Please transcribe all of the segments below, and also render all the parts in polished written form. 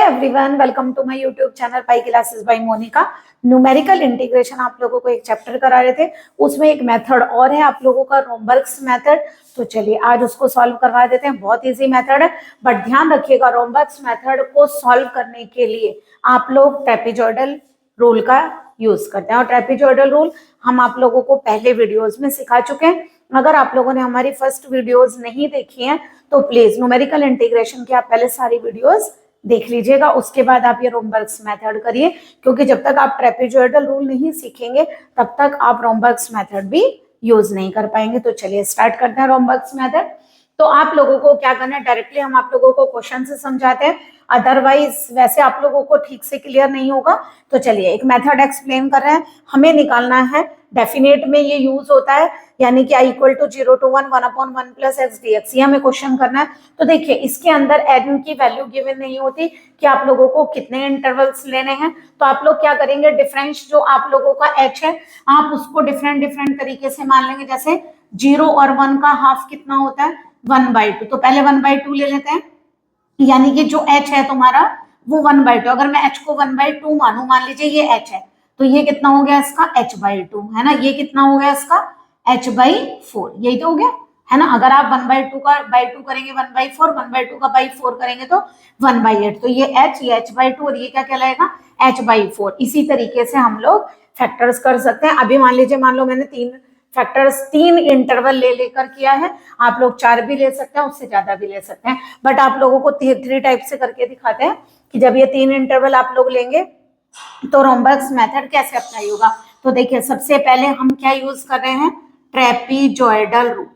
Everyone, welcome to my YouTube channel pi classes by Monika. Numerical integration आप लोगों को एक चैप्टर करा रहे थे, उसमें एक मेथड और है आप लोगों का, रोम्बर्ग्स मेथड। तो चलिए आज उसको सॉल्व करवा देते हैं। बहुत इजी मेथड है, बट ध्यान रखिएगा रोम्बर्ग्स मेथड को सॉल्व करने के लिए आप लोग ट्रेपेजॉइडल रूल का यूज करते हैं। और ट्रेपेजॉइडल रूल हम आप लोगों को पहले वीडियोज में सिखा चुके हैं। अगर आप लोगों ने हमारी फर्स्ट वीडियोज नहीं देखी हैं तो प्लीज न्यूमेरिकल इंटीग्रेशन की आप पहले सारी वीडियोज देख लीजिएगा, उसके बाद आप ये रोम्बर्ग्स मेथड करिए, क्योंकि जब तक आप ट्रेपेजॉइडल रूल नहीं सीखेंगे तब तक आप रोम्बर्ग्स मेथड भी यूज नहीं कर पाएंगे। तो चलिए स्टार्ट करते हैं रोम्बर्ग्स मेथड। तो आप लोगों को क्या करना है, डायरेक्टली हम आप लोगों को क्वेश्चन से समझाते हैं, अदरवाइज वैसे आप लोगों को ठीक से क्लियर नहीं होगा। तो चलिए एक मेथड एक्सप्लेन कर रहे हैं, हमें निकालना है डेफिनेट में ये यूज होता है, यानी कि i equal to 0 to 1 1/1 plus x d x, ये हमें क्वेश्चन करना है। तो देखिए इसके अंदर एन की वैल्यू गिवन नहीं होती कि आप लोगों को कितने इंटरवल्स लेने हैं। तो आप लोग क्या करेंगे, डिफरेंस जो आप लोगों का एच है आप उसको डिफरेंट डिफरेंट तरीके से मान लेंगे। जैसे 0 और 1 का हाफ कितना होता है, 1/2। तो पहले 1/2 ले लेते हैं, यानी कि जो h है तुम्हारा वो 1/2। अगर मैं h को 1/2 मानू, मान लीजिए ये h है, तो ये कितना हो गया इसका h/2 है ना। ये कितना हो गया इसका h/4, यही तो हो गया है ना। अगर आप 1/2 का बाई 2 करेंगे 1/4, 1/2 का बाई 4 करेंगे तो 1/8। तो ये h, ये h/2 और ये क्या कहलाएगा h/4। इसी तरीके से हम लोग फैक्टर्स कर सकते हैं। अभी मान लीजिए, मान लो मैंने तीन इंटरवल ले लेकर किया है, आप लोग 4 भी ले सकते हैं, उससे ज्यादा भी ले सकते हैं, बट आप लोगों को 3 टाइप से करके दिखाते हैं कि जब ये 3 इंटरवल आप लोग लेंगे तो रोम्बर्ग्स मेथड कैसे अप्लाई होगा। तो देखिए सबसे पहले हम क्या यूज कर रहे हैं, ट्रेपेजॉइडल रूल।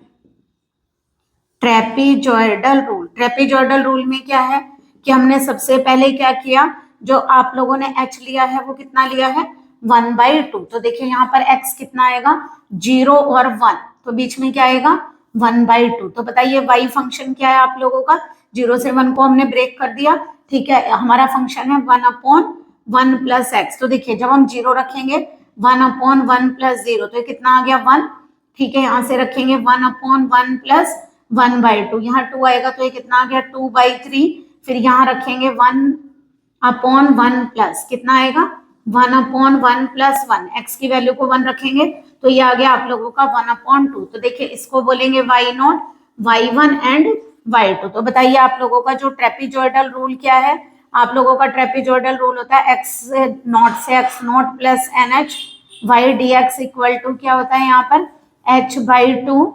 ट्रेपेजॉइडल रूल में क्या है कि हमने सबसे पहले क्या किया, जो आप लोगों ने h लिया है वो कितना लिया है 1/2। तो देखिए यहाँ पर x कितना आएगा 0 और 1, तो बीच में क्या आएगा 1/2। तो बताइए y फंक्शन क्या है आप लोगों का, 0 से 1 को हमने ब्रेक कर दिया, ठीक है। हमारा फंक्शन है 1/1 प्लस एक्स। तो देखिए जब हम 0 रखेंगे 1/1 प्लस 0, तो ये कितना आ गया 1, ठीक है। यहाँ से रखेंगे 1/1 प्लस 1/2, यहाँ 2 आएगा तो ये कितना आ गया 2/3। फिर यहाँ रखेंगे 1/1 प्लस कितना आएगा 1/1 प्लस 1, एक्स की वैल्यू को 1 रखेंगे तो ये आ गया आप लोगों का 1/2। तो देखिए इसको बोलेंगे y0, y1 एंड y2। तो बताइए आप लोगों का जो ट्रेपेजॉइडल रूल क्या है, आप लोगों का ट्रेपेजॉइडल रूल होता है x0 से x0 plus NH y dx equal to क्या होता है यहाँ पर h/2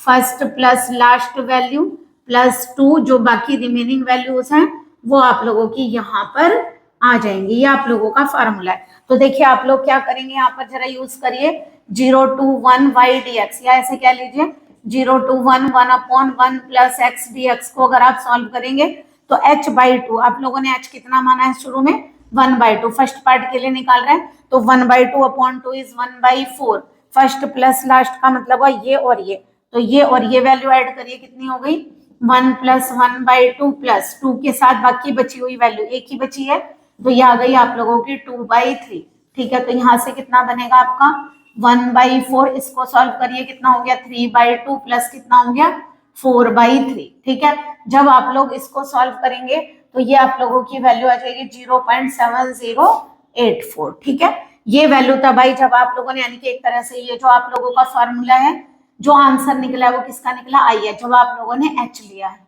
first plus last value plus 2, जो बाकी रिमेनिंग वैल्यूज हैं वो आप लोगों की यहाँ पर आ जाएंगी। ये आप लोगों का फार्मूला है। तो देखिए आप लोग क्या करेंगे, यहाँ पर जरा यूज करिए 0 to 1 y dx, या ऐसे क्या लीजिए 0 to 1 1/1 प्लस x dx को अगर आप सॉल्व करेंगे तो h/2, आप लोगों ने h कितना माना है शुरू में 1/2, फर्स्ट पार्ट के लिए निकाल रहे हैं तो 1/2/2 इज 1/4। फर्स्ट प्लस लास्ट का मतलब है ये और ये, तो ये और ये वैल्यू ऐड करिए, कितनी हो गई 1 प्लस 1/2 प्लस 2 के साथ बाकी बची हुई वैल्यू एक ही बची है, तो ये आ गई आप लोगों की 2/3, ठीक है। तो यहाँ से कितना बनेगा आपका 1/4, इसको सॉल्व करिए कितना हो गया 3/2 प्लस कितना हो गया 4/3, ठीक है। जब आप लोग इसको सॉल्व करेंगे तो ये आप लोगों की वैल्यू आ जाएगी 0.7084, ठीक है। ये वैल्यू तब आई जब आप लोगों ने, यानी कि एक तरह से ये जो आप लोगों का फॉर्मूला है, जो आंसर निकला है वो किसका निकला आई है, जब आप लोगों ने h लिया है,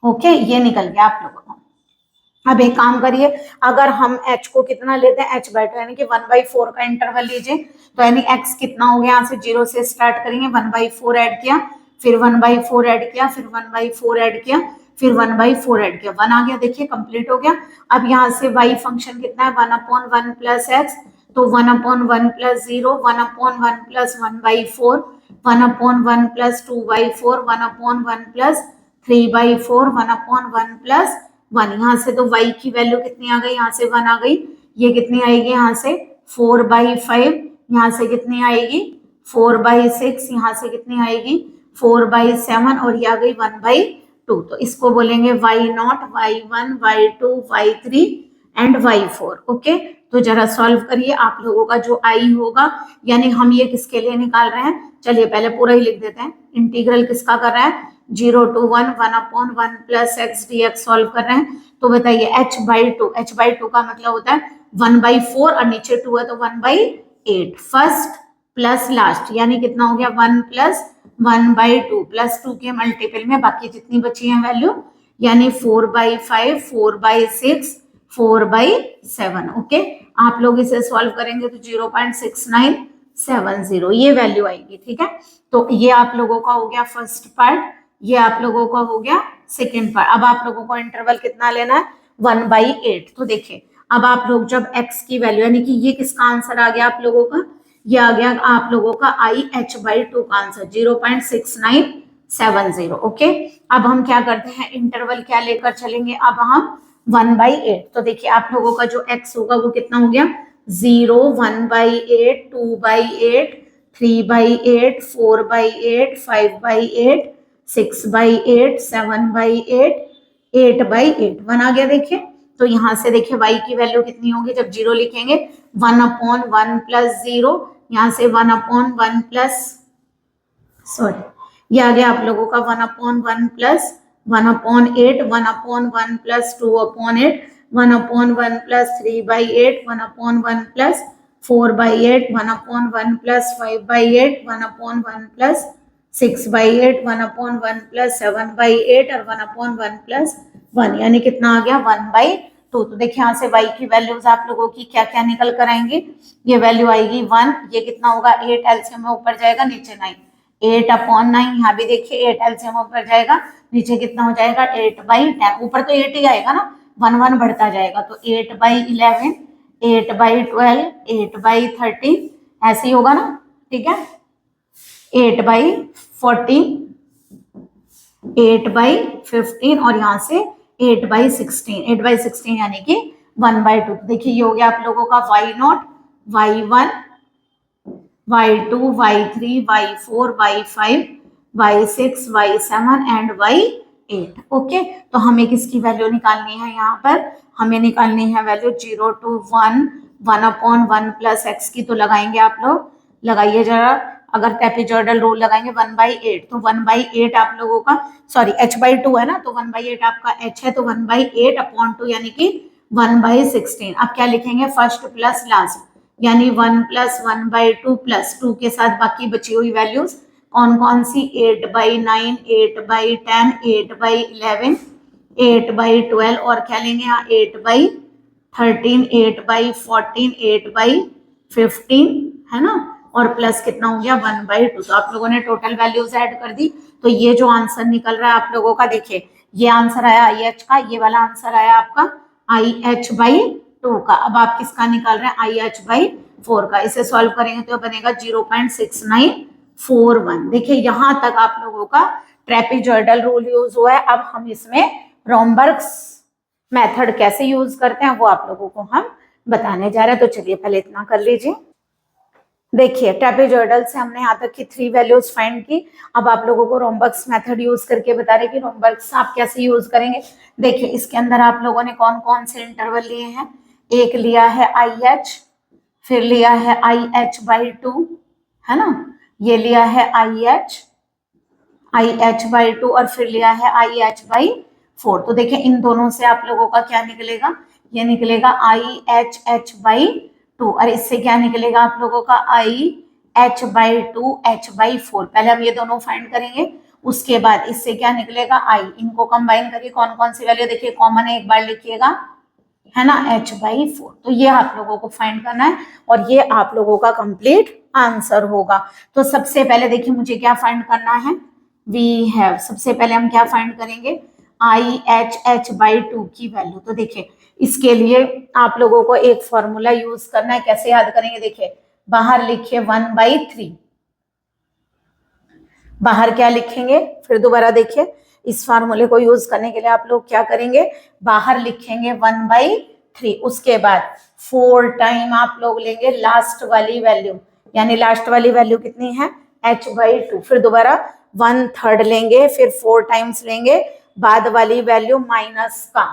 ओके, ये निकल गया आप लोगों को। अब एक काम करिए, अगर हम h को कितना लेते हैं h/2, यानी कि 1/4 का इंटरवल लीजिए, तो यानी x कितना हो गया, यहाँ से 0 से स्टार्ट करेंगे 1/4 ऐड किया, फिर 1/4 ऐड किया, फिर 1/4 ऐड किया, फिर 1/4 ऐड किया, 1 आ गया, देखिए कंप्लीट हो गया। अब यहाँ से y फंक्शन कितना है 1/1 प्लस x, तो 1/1 plus 0, 1/1 plus 1/4, 1/1 plus 2/4, 1/1 plus 3/4, 1/1 plus 1। यहाँ से तो y की वैल्यू कितनी आ गई, यहाँ से 1 आ गई, ये कितनी आएगी यहाँ से 4/5, यहाँ से कितनी आएगी 4/6, यहाँ से कितनी आएगी 4/7 और ये आ गई 1/2। तो इसको बोलेंगे y0, y1, y2, y3 and y4, okay. तो जरा सॉल्व करिए, आप लोगों का जो आई होगा, यानी हम ये किसके लिए निकाल रहे हैं, चलिए पहले पूरा ही लिख देते हैं। इंटीग्रल किसका कर रहे हैं 0 to 1 1/1 plus x dx solve कर रहे हैं, तो बताइए h/2 का मतलब होता है 1/4 और नीचे 2 है तो 1/8 फर्स्ट प्लस लास्ट यानी कितना हो गया 1 + 1/2 प्लस 2 के मल्टीपल में बाकी जितनी बची है वैल्यू यानी 4/5 4/6 4/7 ओके। आप लोग इसे सॉल्व करेंगे तो 0.6970 ये वैल्यू आएगी ठीक है। तो ये आप लोगों का हो गया फर्स्ट पार्ट, ये आप लोगों का हो गया सेकेंड पार्ट। अब आप लोगों को इंटरवल कितना लेना है 1/8। तो देखिए अब आप लोग जब x की वैल्यू यानी कि ये किसका आंसर आ गया आप लोगों का, ये आ गया आप लोगों का IH/2 का आंसर 0.6970 ओके। अब हम क्या करते हैं इंटरवल क्या लेकर चलेंगे, अब हम 1/8। तो देखिए आप लोगों का जो x होगा वो कितना हो गया 0 1/8 2/8 3/8 4/8 5/8 6/8 7/8 8/8 1 आ गया। देखिए तो यहां से देखिए y की वैल्यू कितनी होगी जब 0 लिखेंगे 1/1 + 0 यहां से 1/1 प्लस सॉरी ये आ गया आप लोगों का 1/1 plus 1/8 1/1 plus 2/8 1/1 plus 3/8 1/1 plus 4/8 1/1 plus 5/8 1/1 plus 6/8 1/1 plus 7/8 और 1/1 प्लस 1 यानी कितना आ गया 1/2। तो देखिए यहाँ से y की वैल्यूज आप लोगों की क्या क्या निकल कर आएंगी, ये वैल्यू आएगी 1, ये कितना होगा 8 एलसीएम में ऊपर जाएगा नीचे 9 8/9 यहाँ भी देखिए 8 एलसीएम ऊपर जाएगा नीचे कितना हो जाएगा 8/10 ऊपर तो 8 ही आएगा ना 1 1 बढ़ता जाएगा तो 8/11 8/12 8/13 ऐसे ही होगा ना ठीक है 8/14 8/15 और यहाँ से 8/16 यानी कि 1/2। देखिए ये हो गया आप लोगों का y0 y1 y2 y3 y4 y5 y6 y7 and y8 okay. तो हमें किसकी वैल्यू निकालनी है, यहाँ पर हमें निकालनी है वैल्यू 0 to 1 1/1 प्लस x की। तो लगाएंगे आप लोग, लगाइए जरा, अगर ट्रेपेजॉइडल रूल लगाएंगे 1/8 तो 1/8 आप लोगों का सॉरी h/2 है ना तो 1/8 आपका h है तो 1/8/2 यानी कि 1/16। अब क्या लिखेंगे फर्स्ट प्लस लास्ट यानी 1 + 1/2 प्लस 2 के साथ बाकी बची हुई वैल्यूज कौन कौन सी 8/9 8/10 8/11 8/12 और क्या लेंगे यहाँ 8/13 8/14 8/15 है ना और प्लस कितना हो गया 1/2। तो आप लोगों ने टोटल वैल्यूज ऐड कर दी तो ये जो आंसर निकल रहा है आप लोगों का देखिए ये आंसर आया IH का, ये वाला आंसर आया आपका IH/2 का। अब आप किसका निकाल रहे हैं IH/4 का। इसे सॉल्व करेंगे तो बनेगा 0.6941। देखिए यहां तक आप लोगों का ट्रेपेजॉइडल रूल यूज हुआ है। अब हम इसमें रोम्बर्ग्स मेथड कैसे यूज करते हैं वो आप लोगों को हम बताने जा रहे हैं। तो चलिए पहले इतना कर लीजिए। देखिए ट्रेपेजॉइडल से हमने यहाँ तक की 3 वैल्यूज फाइंड की। अब आप लोगों को रोम्बर्ग्स मेथड यूज करके बता रहे कि रोम्बर्ग्स आप कैसे यूज करेंगे। देखिए इसके अंदर आप लोगों ने कौन कौन से इंटरवल लिए हैं, एक लिया है IH, फिर लिया है IH/2 है ना, ये लिया है IH/2 और फिर लिया है IH/4। तो देखिए इन दोनों से आप लोगों का क्या निकलेगा, ये निकलेगा IH/2 और इससे क्या निकलेगा आप लोगों का IH/2 H/4। पहले हम ये दोनों फाइंड करेंगे उसके बाद इससे क्या निकलेगा I, इनको कंबाइन करिए कौन कौन सी वैल्यू देखिए कॉमन है एक बार लिखिएगा है ना H/4। तो ये आप लोगों को फाइंड करना है और ये आप लोगों का कंप्लीट आंसर होगा। तो सबसे पहले देखिए मुझे क्या फाइंड करना है, वी हैव, सबसे पहले हम क्या फाइंड करेंगे IH/2 की वैल्यू। तो देखिए इसके लिए आप लोगों को एक फॉर्मूला यूज करना है। कैसे याद करेंगे, देखिए बाहर लिखिए 1/3, बाहर क्या लिखेंगे, फिर दोबारा देखिए इस फार्मूले को यूज करने के लिए आप लोग क्या करेंगे, बाहर लिखेंगे 1/3, उसके बाद 4 टाइम आप लोग लेंगे लास्ट वाली वैल्यू, यानी लास्ट वाली वैल्यू कितनी है H/2, फिर दोबारा 1/3 लेंगे, फिर 4 टाइम्स लेंगे बाद वाली वैल्यू माइनस का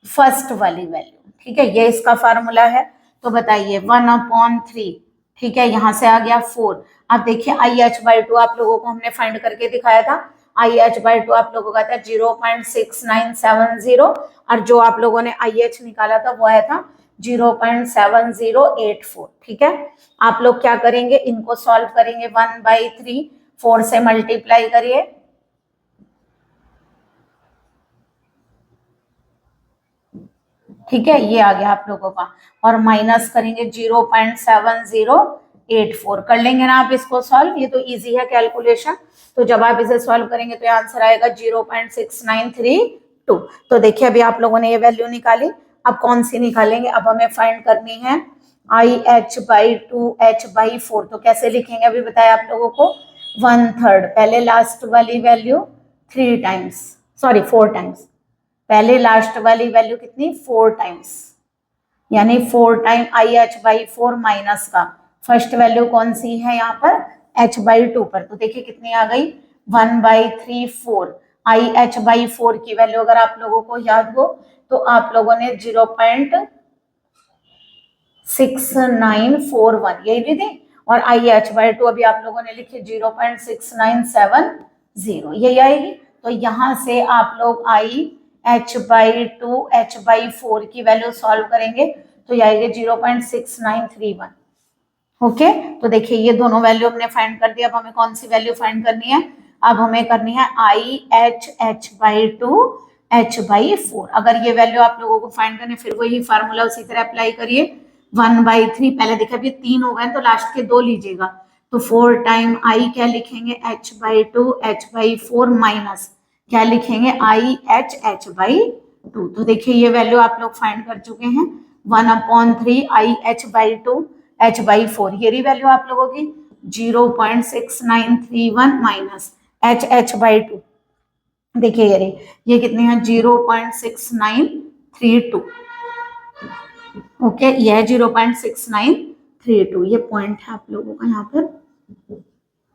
फर्स्ट वाली वैल्यू। ठीक है, ये इसका फार्मूला है। तो बताइए 1/3, ठीक है, यहां से आ गया 4। अब देखिए IH/2 आप लोगों को हमने फाइंड करके दिखाया था IH/2 आप लोगों का था 0.6970 और जो आप लोगों ने IH निकाला था वो आया था 0.7084। ठीक है, आप लोग क्या करेंगे, इनको सॉल्व करेंगे 1/3 4 से मल्टीप्लाई करिए, ठीक है, ये आ गया आप लोगों का, और माइनस करेंगे 0.7084। कर लेंगे ना आप इसको सॉल्व, ये तो इजी है कैलकुलेशन। तो जब आप इसे सॉल्व करेंगे तो आंसर आएगा 0.6932। तो देखिए अभी आप लोगों ने ये वैल्यू निकाली, अब कौन सी निकालेंगे, अब हमें फाइंड करनी है IH/2 H/4। तो कैसे लिखेंगे अभी बताया आप लोगों को, 1/3 पहले लास्ट वाली वैल्यू 3 टाइम्स, सॉरी 4 टाइम्स, पहले लास्ट वाली वैल्यू कितनी 4 टाइम्स, यानी 4 टाइम IH/4 माइनस का फर्स्ट वैल्यू कौन सी है यहाँ पर H/2 पर, तो देखिए कितनी आ गई 1/3 4। IH/4 की वैल्यू अगर आप लोगों को याद हो तो आप लोगों ने 0.6941 यही भी थी, और IH/2 अभी आप लोगों ने लिखे 0.6970 यही आएगी। तो यहाँ से आप लोग IH/2 H/4 की वैल्यू सॉल्व करेंगे तो ये आएगी 0.6931। ओके, तो देखिए ये दोनों वैल्यू हमने फाइंड कर दिया। अब हमें कौन सी वैल्यू फाइंड करनी है, अब हमें करनी है IH/2 H/4। अगर ये वैल्यू आप लोगों को फाइंड करनी, फिर वही फार्मूला उसी तरह अप्लाई करिए, 1/3 पहले देखा अभी 3 हो गए तो लास्ट के 2 लीजिएगा, तो 4 टाइम I क्या लिखेंगे H/2 H/4 माइनस क्या लिखेंगे IH/2। तो देखिए ये वैल्यू आप लोग फाइंड कर चुके हैं, 1/3 IH/2 H/4, ये रही वैल्यू आप लोगों की 0.6931 माइनस H/2। देखिए ये रही, ये कितनी है 0.6932। ओके, ये है 0.6932, ये पॉइंट है आप लोगों का यहाँ पर।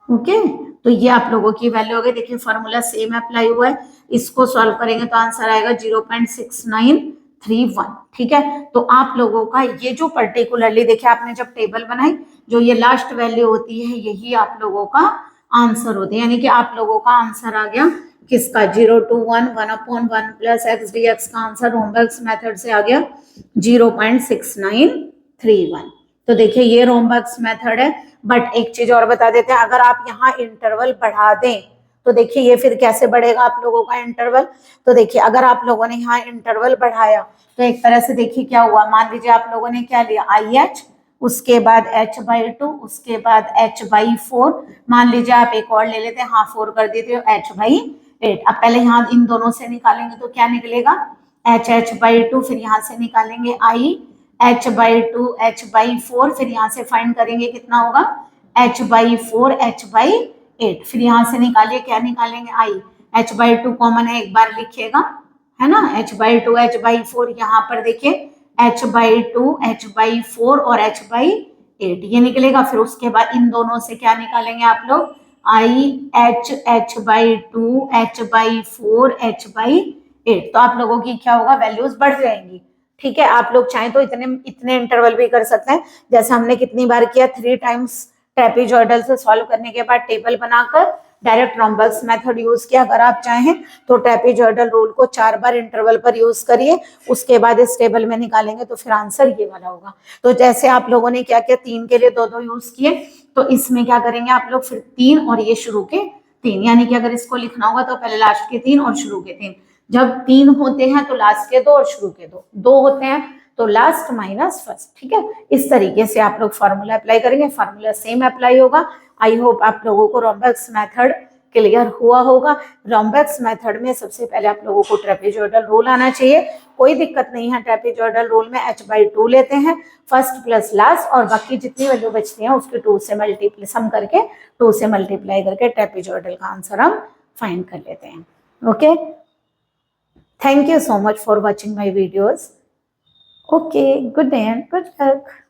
ओके, तो ये आप लोगों की वैल्यू हो गई। देखिए फॉर्मूला सेम अप्लाई हुआ है, इसको सॉल्व करेंगे तो आंसर आएगा 0.6931। ठीक है, तो आप लोगों का ये जो पर्टिकुलरली देखिए आपने जब टेबल बनाई, जो ये लास्ट वैल्यू होती है यही आप लोगों का आंसर होता है, यानी कि आप लोगों का आंसर आ गया किसका 0 to 1 1/1 प्लस x dx का आंसर रोम्बर्ग्स मेथड से आ गया 0.6931। तो देखिए ये रोम्बर्ग्स मेथड है, बट एक चीज और बता देते हैं, अगर आप यहाँ इंटरवल बढ़ा दें तो देखिए ये फिर कैसे बढ़ेगा आप लोगों का इंटरवल। तो देखिए अगर आप लोगों ने यहाँ इंटरवल बढ़ाया तो एक तरह से देखिए क्या हुआ, मान लीजिए आप लोगों ने क्या लिया IH, उसके बाद H/2, उसके बाद H/4, मान लीजिए आप एक और ले लेते हैं, हाँ 4 कर देते हो H/8। अब पहले यहाँ इन दोनों से निकालेंगे तो क्या निकलेगा H/2, फिर यहाँ से निकालेंगे IH/2 H/4, फिर यहाँ से फाइंड करेंगे कितना होगा H/4 H/8, फिर यहाँ से निकालिए क्या निकालेंगे H/2 कॉमन है, एक बार लिखिएगा, है ना, H/2 H/4, यहाँ पर देखिए H/2 H/4 और H/8 ये निकलेगा। फिर उसके बाद इन दोनों से क्या निकालेंगे आप लोग IH H/2 H/4 H/8। तो आप लोगों की क्या होगा वैल्यूज बढ़ जाएंगी। ठीक है, आप लोग चाहें तो इतने इंटरवल भी कर सकते हैं, जैसे हमने कितनी बार किया 3 टाइम्स ट्रेपीजॉइडल से सॉल्व करने के बाद टेबल बनाकर डायरेक्ट रोम्बर्ग्स मेथड यूज किया। अगर आप चाहें तो ट्रेपीजॉइडल रूल को 4 बार इंटरवल पर यूज करिए, उसके बाद इस टेबल में निकालेंगे तो फिर आंसर ये वाला होगा। तो जैसे आप लोगों ने क्या किया 3 के लिए 2-2 यूज किए, तो इसमें क्या करेंगे आप लोग फिर 3 और ये शुरू के 3, यानी कि अगर इसको लिखना होगा तो पहले लास्ट के 3 और शुरू के 3, जब 3 होते हैं तो लास्ट के 2 और शुरू के 2, 2 होते हैं तो लास्ट माइनस फर्स्ट। ठीक है, इस तरीके से आप लोग फॉर्मूला अप्लाई करेंगे, फॉर्मूला सेम अप्लाई होगा। आई होप आप लोगों को रोम्बर्ग्स मेथड क्लियर हुआ होगा। रोम्बर्ग्स मेथड में सबसे पहले आप लोगों को ट्रेपीजॉइडल रूल आना चाहिए, कोई दिक्कत नहीं है। ट्रेपीजॉइडल रूल में H/2 लेते हैं फर्स्ट प्लस लास्ट, और बाकी जितनी वैल्यू बचती है उसके 2 से मल्टीप्लाई सम करके 2 से मल्टीप्लाई करके ट्रेपीजॉइडल का आंसर हम फाइंड कर लेते हैं। Okay, thank you so much for watching my videos. Okay, good day and good luck.